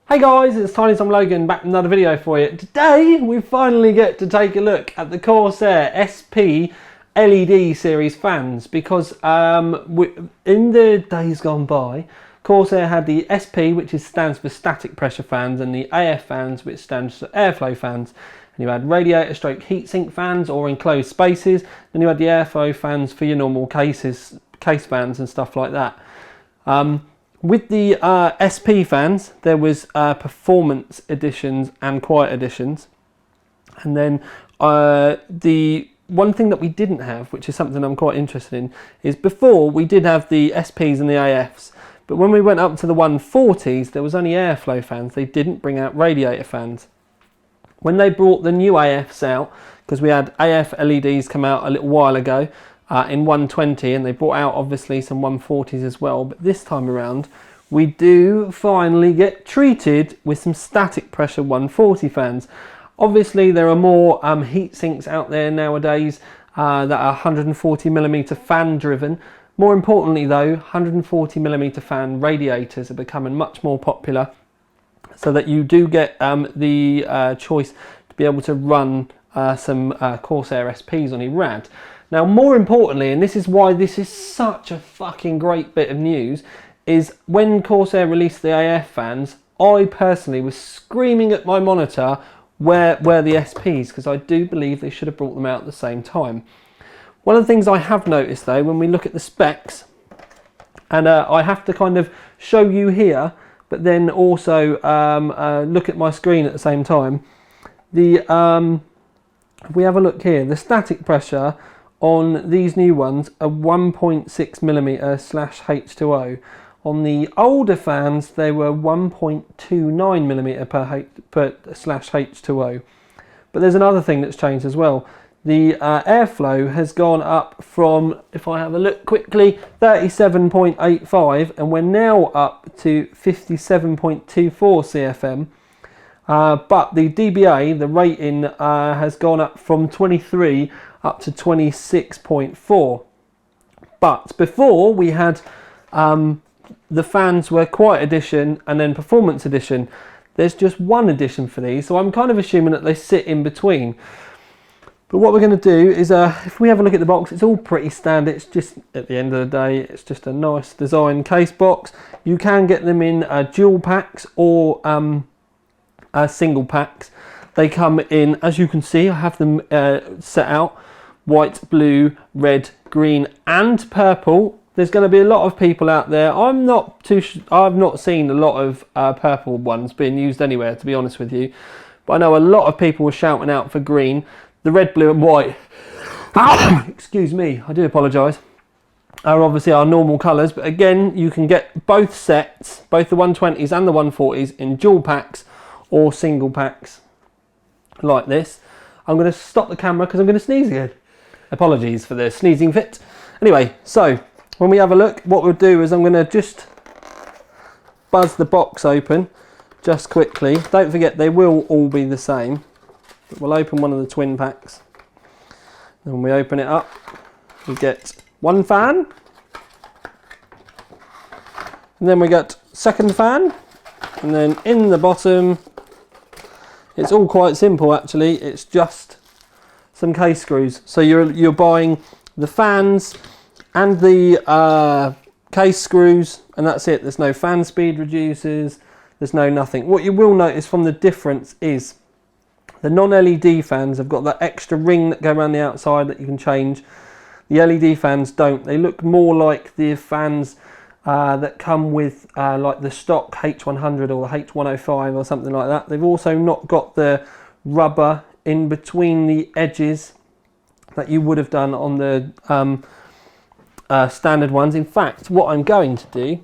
Hey guys, it's Tiny Tom Logan back with another video for you. Today we finally get to take a look at the Corsair SP LED series fans because in the days gone by, Corsair had the SP, which stands for static pressure fans, and the AF fans, which stands for airflow fans. And you had radiator stroke heatsink fans or enclosed spaces, and you had the airflow fans for your normal case fans and stuff like that. With the SP fans, there was performance editions and quiet editions. And then the one thing that we didn't have, which is something I'm quite interested in, is before we did have the SPs and the AFs. But when we went up to the 140s, there was only airflow fans. They didn't bring out radiator fans. When they brought the new AFs out, because we had AF LEDs come out a little while ago, in 120, and they brought out obviously some 140s as well, but this time around we do finally get treated with some static pressure 140 fans. Obviously there are more heat sinks out there nowadays that are 140mm fan driven. More importantly though, 140mm fan radiators are becoming much more popular, so that you do get the choice to be able to run some Corsair SPs on your rad. Now, more importantly, and this is why this is such a fucking great bit of news, is when Corsair released the AF fans, I personally was screaming at my monitor, where the SPs, because I do believe they should have brought them out at the same time. One of the things I have noticed though, when we look at the specs, and I have to kind of show you here, but then also look at my screen at the same time, if we have a look here, the static pressure on these new ones are 1.6mm/H2O. On the older fans, they were 1.29mm/H2O. But there's another thing that's changed as well. The airflow has gone up from, if I have a look quickly, 37.85, and we're now up to 57.24 CFM. But the DBA, the rating, has gone up from 23 up to 26.4. But before we had the fans were quiet edition and then performance edition. There's just one edition for these, so I'm kind of assuming that they sit in between. But what we're going to do is, if we have a look at the box, it's all pretty standard. It's just, at the end of the day, it's just a nice design case box. You can get them in dual packs or single packs. They come in, as you can see, I have them set out, white, blue, red, green and purple. There's going to be a lot of people out there. I've not seen a lot of purple ones being used anywhere, to be honest with you. But I know a lot of people were shouting out for green. The red, blue and white, excuse me, I do apologise, are obviously our normal colours. But again, you can get both sets, both the 120s and the 140s, in dual packs or single packs like this. I'm going to stop the camera because I'm going to sneeze again. Apologies for the sneezing fit. Anyway, so when we have a look, what we'll do is I'm going to just buzz the box open just quickly. Don't forget, they will all be the same. But we'll open one of the twin packs. And when we open it up, we get one fan. And then we get second fan. And then in the bottom, it's all quite simple actually. It's just some case screws. So you're buying the fans and the case screws, and that's it. There's no fan speed reducers, there's no nothing. What you will notice from the difference is the non-LED fans have got that extra ring that go around the outside that you can change. The LED fans don't. They look more like the fans that come with like the stock H100 or the H105 or something like that. They've also not got the rubber in between the edges that you would have done on the standard ones. In fact, what I'm going to do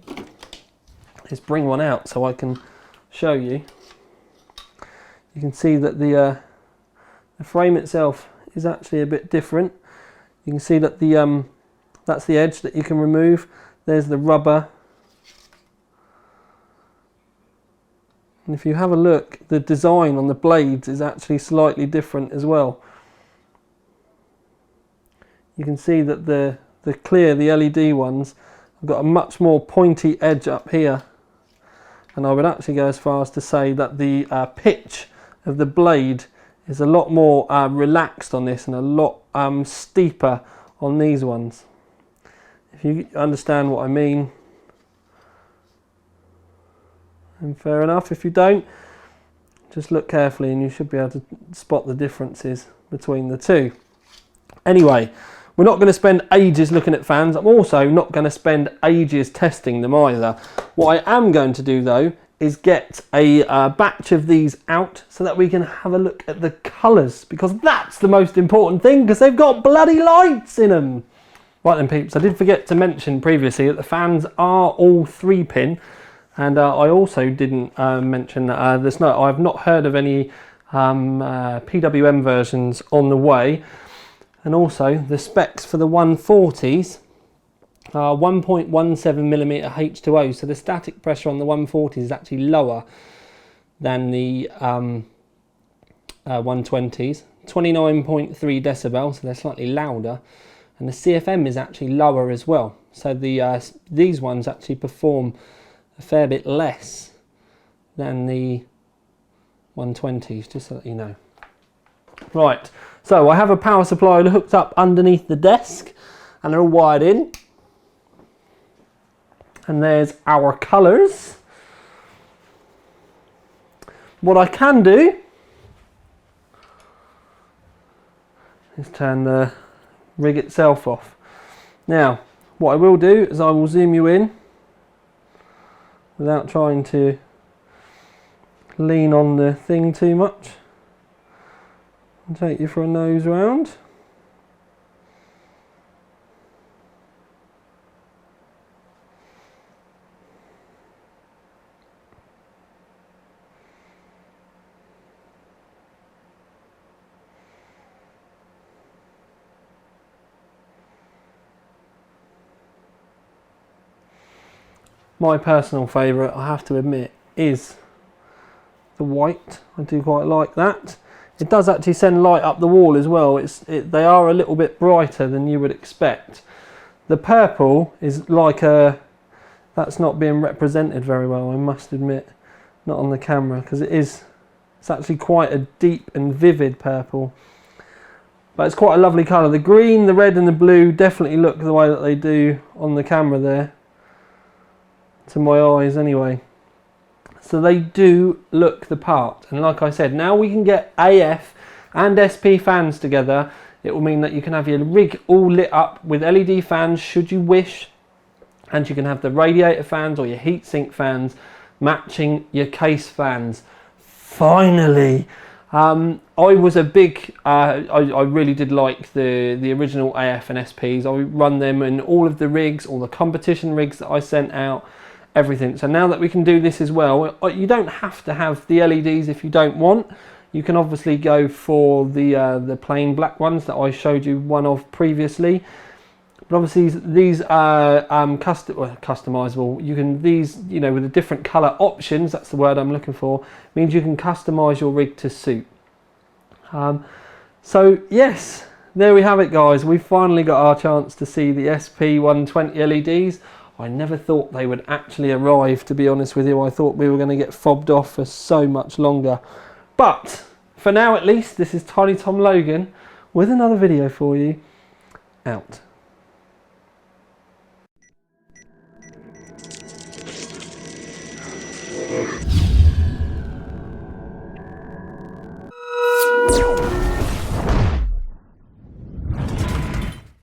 is bring one out so I can show you. You can see that the frame itself is actually a bit different. You can see that that's the edge that you can remove. There's the rubber. And if you have a look, the design on the blades is actually slightly different as well. You can see that the LED ones have got a much more pointy edge up here, and I would actually go as far as to say that the pitch of the blade is a lot more relaxed on this and a lot steeper on these ones. If you understand what I mean. And fair enough, if you don't, just look carefully and you should be able to spot the differences between the two. Anyway, we're not going to spend ages looking at fans. I'm also not going to spend ages testing them either. What I am going to do though is get a batch of these out so that we can have a look at the colours, because that's the most important thing, because they've got bloody lights in them. Right then peeps, I did forget to mention previously that the fans are all 3-pin, and I also didn't mention that I've not heard of any PWM versions on the way. And also the specs for the 140s are 1.17mm H2O, so the static pressure on the 140s is actually lower than the 120s. 29.3 decibel, so they're slightly louder, and the CFM is actually lower as well. So these ones actually perform a fair bit less than the 120s, just so that you know. Right, so I have a power supply hooked up underneath the desk and they're all wired in. And there's our colours. What I can do is turn the rig itself off. Now, what I will do is I will zoom you in without trying to lean on the thing too much, and take you for a nose round. My personal favourite, I have to admit, is the white. I do quite like that. It does actually send light up the wall as well. They are a little bit brighter than you would expect. The purple is like that's not being represented very well, I must admit, not on the camera, because it's actually quite a deep and vivid purple. But it's quite a lovely colour. The green, the red and the blue definitely look the way that they do on the camera there, to my eyes anyway. So they do look the part, and like I said, now we can get AF and SP fans together. It will mean that you can have your rig all lit up with LED fans should you wish, and you can have the radiator fans or your heatsink fans matching your case fans. Finally! I was a big, I really did like the original AF and SPs. I run them in all of the rigs, all the competition rigs that I sent out, everything. So now that we can do this as well, you don't have to have the LEDs if you don't want. You can obviously go for the plain black ones that I showed you one of previously. But obviously these are customizable. You can, you know, with the different color options, that's the word I'm looking for, means you can customize your rig to suit. So yes, there we have it guys. We finally got our chance to see the SP120 LEDs. I never thought they would actually arrive, to be honest with you. I thought we were going to get fobbed off for so much longer. But for now at least, this is Tiny Tom Logan with another video for you. Out.